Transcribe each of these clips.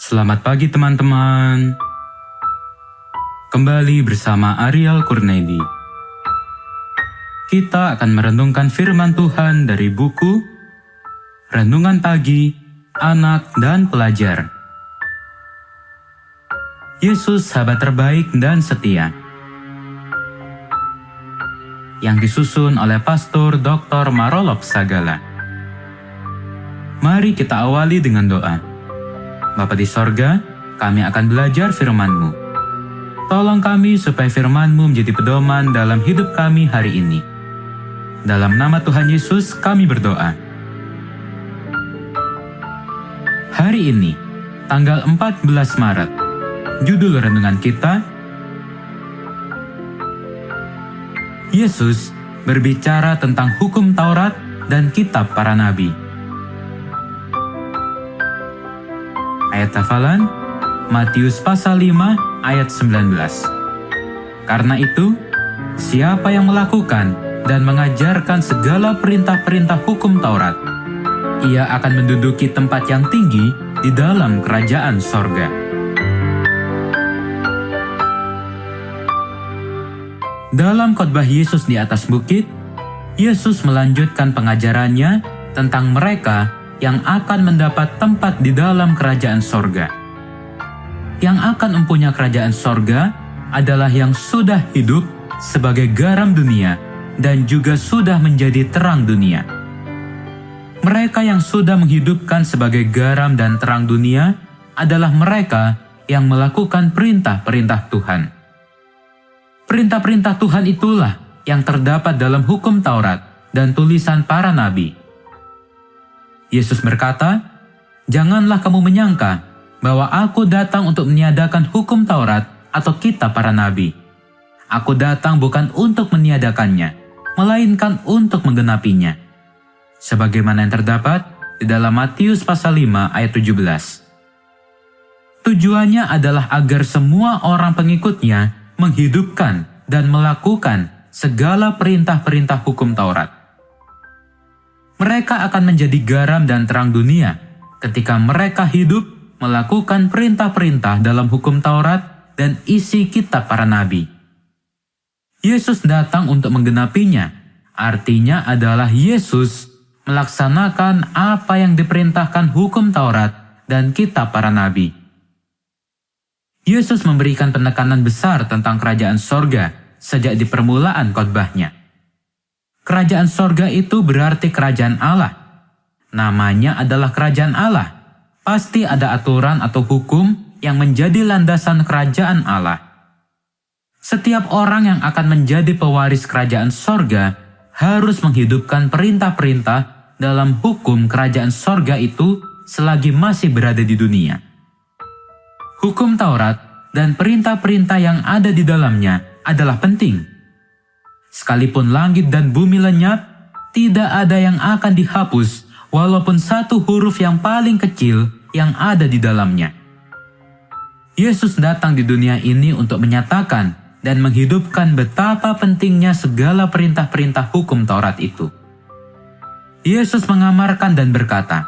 Selamat pagi teman-teman. Kembali bersama Ariel Kurnedi. Kita akan merenungkan firman Tuhan dari buku Renungan Pagi, Anak dan Pelajar. Yesus sahabat terbaik dan setia. Yang disusun oleh Pastor Dr. Marolop Sagala. Mari kita awali dengan doa. Bapa di sorga, kami akan belajar firman-Mu. Tolong kami supaya firman-Mu menjadi pedoman dalam hidup kami hari ini. Dalam nama Tuhan Yesus kami berdoa. Hari ini, tanggal 14 Maret, judul renungan kita, Yesus berbicara tentang hukum Taurat dan kitab para nabi. Ayat hafalan, Matius pasal 5 ayat 19. Karena itu, siapa yang melakukan dan mengajarkan segala perintah-perintah hukum Taurat, ia akan menduduki tempat yang tinggi di dalam kerajaan sorga. Dalam khotbah Yesus di atas bukit, Yesus melanjutkan pengajarannya tentang mereka yang akan mendapat tempat di dalam kerajaan sorga. Yang akan mempunyai kerajaan sorga adalah yang sudah hidup sebagai garam dunia dan juga sudah menjadi terang dunia. Mereka yang sudah menghidupkan sebagai garam dan terang dunia adalah mereka yang melakukan perintah-perintah Tuhan. Perintah-perintah Tuhan itulah yang terdapat dalam hukum Taurat dan tulisan para nabi. Yesus berkata, "Janganlah kamu menyangka bahwa aku datang untuk meniadakan hukum Taurat atau kitab para nabi. Aku datang bukan untuk meniadakannya, melainkan untuk menggenapinya." Sebagaimana yang terdapat di dalam Matius pasal 5 ayat 17. Tujuannya adalah agar semua orang pengikutnya menghidupkan dan melakukan segala perintah-perintah hukum Taurat. Mereka akan menjadi garam dan terang dunia ketika mereka hidup melakukan perintah-perintah dalam hukum Taurat dan isi kitab para nabi. Yesus datang untuk menggenapinya, artinya adalah Yesus melaksanakan apa yang diperintahkan hukum Taurat dan kitab para nabi. Yesus memberikan penekanan besar tentang kerajaan sorga sejak di permulaan khotbahnya. Kerajaan sorga itu berarti kerajaan Allah. Namanya adalah kerajaan Allah. Pasti ada aturan atau hukum yang menjadi landasan kerajaan Allah. Setiap orang yang akan menjadi pewaris kerajaan sorga harus menghidupkan perintah-perintah dalam hukum kerajaan sorga itu selagi masih berada di dunia. Hukum Taurat dan perintah-perintah yang ada di dalamnya adalah penting. Sekalipun langit dan bumi lenyap, tidak ada yang akan dihapus walaupun satu huruf yang paling kecil yang ada di dalamnya. Yesus datang di dunia ini untuk menyatakan dan menghidupkan betapa pentingnya segala perintah-perintah hukum Taurat itu. Yesus mengamarkan dan berkata,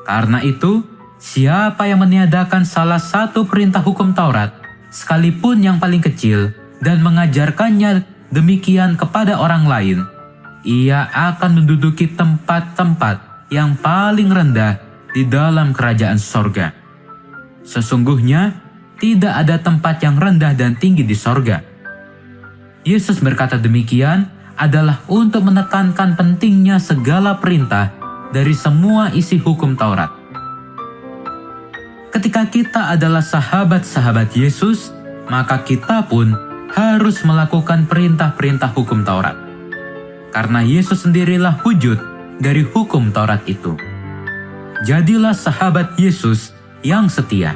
"Karena itu, siapa yang meniadakan salah satu perintah hukum Taurat, sekalipun yang paling kecil, dan mengajarkannya demikian kepada orang lain, ia akan menduduki tempat-tempat yang paling rendah di dalam kerajaan sorga. Sesungguhnya, tidak ada tempat yang rendah dan tinggi di sorga." Yesus berkata demikian adalah untuk menekankan pentingnya segala perintah dari semua isi hukum Taurat. Ketika kita adalah sahabat-sahabat Yesus, maka kita pun harus melakukan perintah-perintah hukum Taurat. Karena Yesus sendirilah wujud dari hukum Taurat itu. Jadilah sahabat Yesus yang setia.